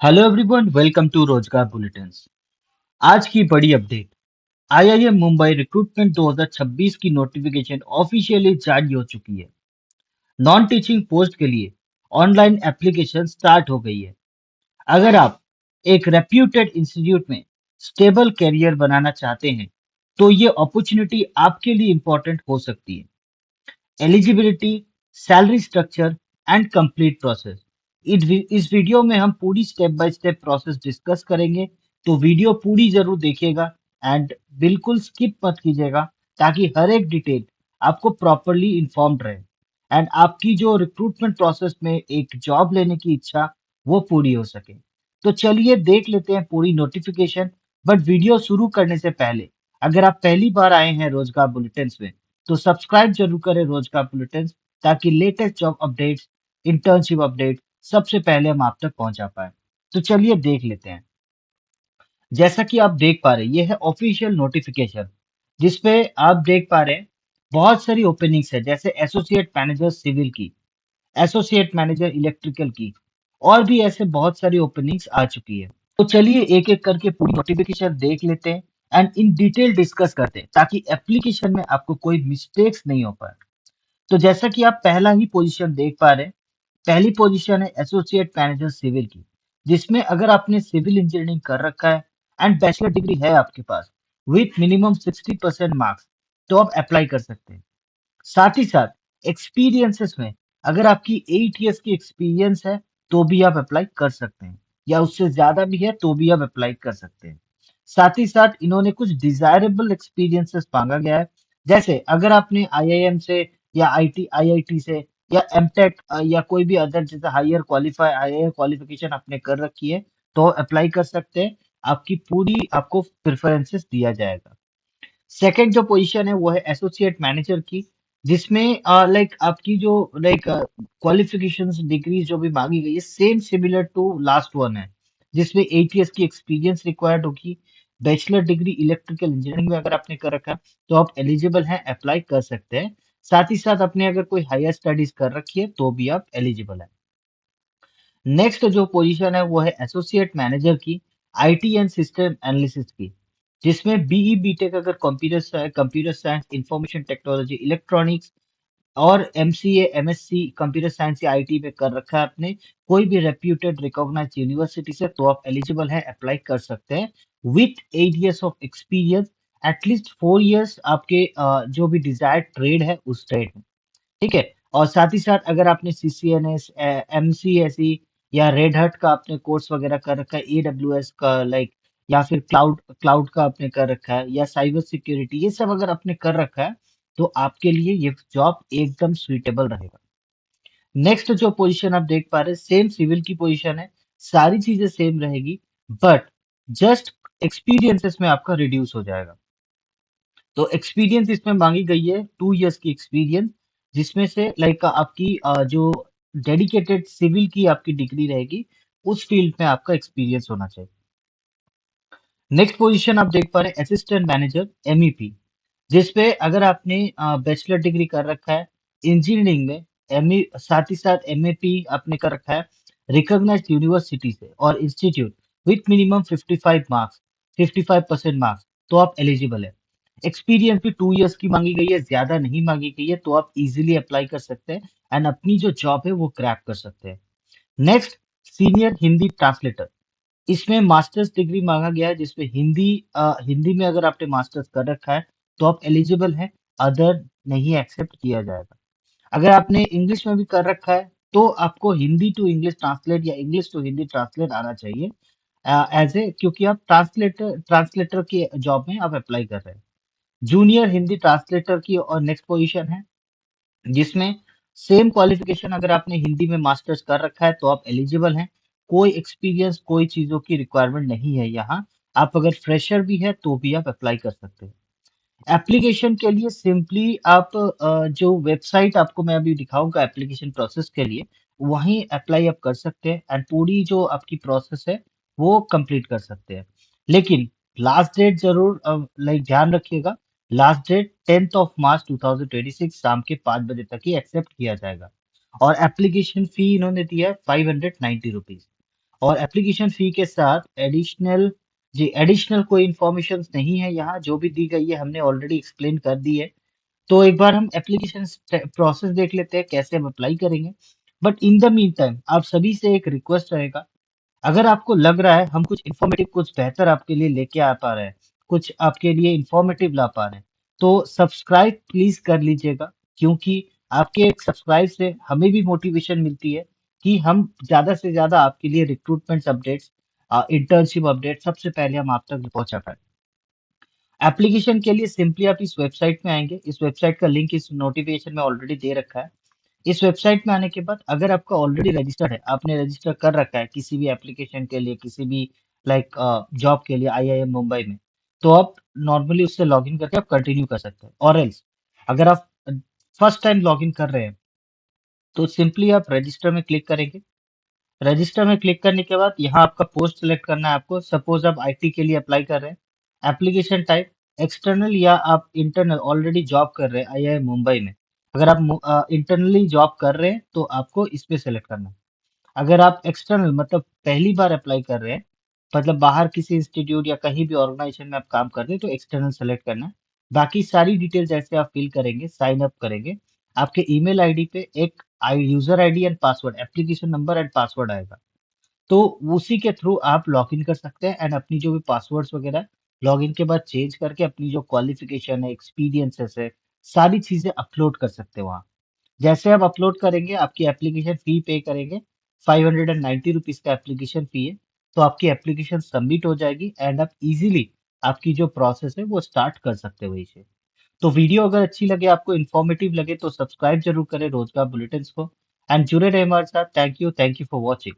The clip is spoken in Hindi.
हेलो एवरीवन, वेलकम टू रोजगार बुलेटिन्स। आज की बड़ी अपडेट। आईआईएम मुंबई रिक्रूटमेंट 2026 की नोटिफिकेशन ऑफिशियली जारी हो चुकी है। नॉन टीचिंग पोस्ट के लिए ऑनलाइन एप्लीकेशन स्टार्ट हो गई है। अगर आप एक रेप्यूटेड इंस्टीट्यूट में स्टेबल करियर बनाना चाहते हैं, तो ये अपॉर्चुनिटी आपके लिए इम्पोर्टेंट हो सकती है। Eligibility, salary structure and complete process. इस वीडियो में हम पूरी step by step process discuss करेंगे, तो वीडियो पूरी जरूर देखिएगा एंड बिल्कुल स्किप मत कीजिएगा, ताकि हर एक डिटेल आपको प्रॉपरली इन्फॉर्म्ड रहे एंड आपकी जो रिक्रूटमेंट प्रोसेस में एक जॉब लेने की इच्छा वो पूरी हो सके। तो चलिए देख लेते हैं पूरी नोटिफिकेशन। बट वीडियो शुरू करने से पहले, अगर आप पहली बार आए हैं रोजगार बुलेटिन्स में, तो सब्सक्राइब जरूर करें रोजगार बुलेटिन, ताकि latest job updates, internship update सबसे पहले हम आप तक पहुंचा पाए। तो चलिए देख लेते हैं। जैसा कि आप देख पा रहे हैं, ये है ऑफिशियल नोटिफिकेशन, जिसपे आप देख पा रहे हैं बहुत सारी ओपनिंग्स है, जैसे एसोसिएट मैनेजर सिविल की, एसोसिएट मैनेजर इलेक्ट्रिकल की, और भी ऐसे बहुत सारी ओपनिंग्स आ चुकी है। तो चलिए एक एक करके पूरी नोटिफिकेशन देख लेते हैं एंड इन डिटेल डिस्कस करते हैं, ताकि एप्लीकेशन में आपको कोई मिस्टेक्स नहीं हो पाए। तो जैसा कि आप पहला ही पोजीशन देख पा रहे हैं, पहली पोजीशन है एसोसिएट मैनेजर सिविल की, जिसमें अगर आपने सिविल इंजीनियरिंग कर रखा है एंड बैचलर डिग्री है आपके पास विथ मिनिमम 60% मार्क्स, तो आप अप्लाई कर सकते हैं। साथ ही साथ एक्सपीरियंसेस में अगर आपकी 8 ईयर्स की एक्सपीरियंस है, तो भी आप अप्लाई कर सकते हैं, या उससे ज्यादा भी है तो भी आप अप्लाई कर सकते हैं। साथ ही साथ इन्होंने कुछ डिजायरेबल एक्सपीरियंसेस मांगा गया है, जैसे अगर आपने आईआईएम से या आईआईटी से या एमटेक या कोई भी अदर जैसे हायर क्वालिफिकेशन आपने कर रखी है, तो अप्लाई कर सकते हैं। आपकी पूरी आपको प्रेफरेंसेस दिया जाएगा। सेकंड जो पोजीशन है वो है एसोसिएट मैनेजर की, जिसमें लाइक आपकी जो लाइक क्वालिफिकेशंस डिग्री जो भी मांगी गई है, same similar to last one है, जिसमें 8 ईयर्स की एक्सपीरियंस रिक्वायर्ड होगी। बैचलर डिग्री इलेक्ट्रिकल इंजीनियरिंग में अगर आपने कर रखा है, तो आप एलिजिबल हैं, अप्लाई कर सकते हैं। साथ ही साथ आपने अगर कोई हायर स्टडीज कर रखी है, तो भी आप एलिजिबल है। नेक्स्ट जो पोजीशन है वो है एसोसिएट मैनेजर की, आईटी एंड सिस्टम एनालिसिस की, जिसमें बीई बीटेक अगर computer science information technology electronics और एमसीए एमएससी कंप्यूटर साइंस या आईटी में कर रखा है आपने, कोई भी रेप्यूटेड रिकॉग्नाइज्ड यूनिवर्सिटी से, तो आप एलिजिबल हैं, अप्लाई कर सकते हैं with 8 years of experience, at least 4 years आपके जो भी डिजायर्ड ट्रेड है उस ट्रेड में। ठीक है। और साथ ही साथ अगर आपने सीसीएनएस, एमसीएसई या रेड हट का आपने कोर्स वगैरह कर रखा है, एडब्ल्यूएस का लाइक, या फिर क्लाउड क्लाउड का आपने कर रखा है, या साइबर सिक्योरिटी, ये सब अगर आपने कर रखा है, तो आपके लिए ये जॉब एकदम सुइटेबल रहेगा। नेक्स्ट जो पोजीशन आप देख पा रहे हैं, सेम सिविल की पोजीशन है, सारी चीजें सेम रहेगी, बट जस्ट एक्सपीरियंसेस में आपका रिड्यूस हो जाएगा। तो एक्सपीरियंस इसमें मांगी गई है 2 ईयर्स की एक्सपीरियंस, जिसमें से लाइक आपकी जो डेडिकेटेड सिविल की आपकी डिग्री रहेगी, उस फील्ड में आपका एक्सपीरियंस होना चाहिए। नेक्स्ट पोजीशन आप देख पा रहे हैं असिस्टेंट मैनेजर एमईपी, जिसपे अगर आपने बैचलर डिग्री कर रखा है इंजीनियरिंग में, एमई साथ ही साथ एमएपी आपने कर रखा है रिकॉग्नाइज्ड यूनिवर्सिटी से और institute with minimum 55 marks, 55% marks, तो आप एलिजिबल है। एक्सपीरियंस भी 2 ईयर्स की मांगी गई है, ज्यादा नहीं मांगी गई है, तो आप इजीली अप्लाई कर सकते हैं एंड अपनी जो जॉब है वो क्रैक कर सकते हैं। नेक्स्ट, सीनियर हिंदी ट्रांसलेटर, इसमें मास्टर्स डिग्री मांगा गया है, जिसमें हिंदी में अगर आपने मास्टर्स कर रखा है, तो आप एलिजिबल हैं, अदर नहीं एक्सेप्ट किया जाएगा। अगर आपने इंग्लिश में भी कर रखा है, तो आपको हिंदी टू इंग्लिश ट्रांसलेट या इंग्लिश टू हिंदी ट्रांसलेट आना चाहिए, एज ए, क्योंकि आप ट्रांसलेटर की जॉब में आप अप्लाई कर रहे हैं। जूनियर हिंदी ट्रांसलेटर की और नेक्स्ट पोजीशन है, जिसमें सेम क्वालिफिकेशन अगर आपने हिंदी में मास्टर्स कर रखा है, तो आप एलिजिबल हैं। कोई एक्सपीरियंस, कोई चीजों की रिक्वायरमेंट नहीं है यहाँ। आप अगर फ्रेशर भी है, तो भी आप अप्लाई कर सकते हैं। एप्लीकेशन के लिए सिंपली आप जो वेबसाइट आपको मैं अभी दिखाऊंगा एप्लीकेशन प्रोसेस के लिए, वहीं अप्लाई आप कर सकते हैं एंड पूरी जो आपकी प्रोसेस है वो कंप्लीट कर सकते हैं। लेकिन लास्ट डेट जरूर लाइक ध्यान रखिएगा, लास्ट डेट 10 मार्च 2026 शाम के 5 बजे तक ही एक्सेप्ट किया जाएगा। और एप्लीकेशन फी इन्होंने दिया है 590 रुपीज। और एप्लीकेशन फी के साथ एडिशनल कोई इन्फॉर्मेशन नहीं है यहाँ। जो भी दी गई है हमने ऑलरेडी एक्सप्लेन कर दी है। तो एक बार हम एप्लीकेशन प्रोसेस देख लेते हैं कैसे हम अप्लाई करेंगे। But in the mean time आप सभी से एक रिक्वेस्ट रहेगा, अगर आपको लग रहा है हम कुछ इन्फॉर्मेटिव कुछ बेहतर आपके लिए लेके आ पा रहे हैं, कुछ आपके लिए इन्फॉर्मेटिव ला पा रहे हैं, तो सब्सक्राइब प्लीज कर लीजिएगा। क्योंकि आपके एक सब्सक्राइब से हमें भी मोटिवेशन मिलती है कि हम ज्यादा से ज्यादा आपके लिए रिक्रूटमेंट अपडेट्स, इंटर्नशिप अपडेट सबसे पहले हम आप तक पहुंचा पाए। एप्लीकेशन के लिए सिंपली आप इस वेबसाइट में आएंगे। इस वेबसाइट का लिंक इस नोटिफिकेशन में ऑलरेडी दे रखा है। इस वेबसाइट में आने के बाद अगर आपका ऑलरेडी रजिस्टर्ड है, आपने रजिस्टर कर रखा है किसी भी एप्लीकेशन के लिए, किसी भी लाइक जॉब के लिए आईआईएम मुंबई में, तो आप नॉर्मली उससे लॉगिन करके आप कंटिन्यू कर सकते हैं। और एल्स अगर आप फर्स्ट टाइम लॉगिन कर रहे हैं तो सिंपली आप रजिस्टर में क्लिक करेंगे। रजिस्टर में क्लिक करने के बाद यहाँ आपका पोस्ट सिलेक्ट करना है आपको। सपोज आप आईटी के लिए अप्लाई कर रहे हैं, एप्लीकेशन टाइप एक्सटर्नल या आप इंटरनल ऑलरेडी जॉब कर रहे हैं आईआईएम मुंबई में। अगर आप इंटरनली जॉब कर रहे हैं तो आपको इस पे सेलेक्ट करना है। अगर आप एक्सटर्नल मतलब पहली बार अप्लाई कर रहे हैं, मतलब बाहर किसी इंस्टीट्यूट या कहीं भी ऑर्गेनाइजेशन में आप काम कर रहे हैं, तो एक्सटर्नल सेलेक्ट करना है। बाकी सारी डिटेल जैसे आप फिल करेंगे, साइन अप करेंगे, आपके ईमेल आईडी पे एक user ID and password, application number and password आएगा। तो उसी के थ्रू आप लॉग इन कर सकते हैं एंड अपनी जो भी पासवर्ड्स वगैरह लॉग इन के बाद चेंज करके अपनी जो क्वालिफिकेशन है, एक्सपीरियंसेस है, सारी चीजें अपलोड कर सकते हैं वहाँ। जैसे आप अपलोड करेंगे आपकी एप्लीकेशन फी पे करेंगे, 590 रुपीज का एप्लीकेशन फी है। तो आपकी एप्लीकेशन सबमिट हो जाएगी एंड आप इजीली आपकी जो प्रोसेस है वो स्टार्ट कर सकते हो वहीं से। तो वीडियो अगर अच्छी लगे, आपको इन्फॉर्मेटिव लगे, तो सब्सक्राइब जरूर करें रोजगार बुलेटिन को एंड जुड़े रहे हमारे साथ। Thank you for watching.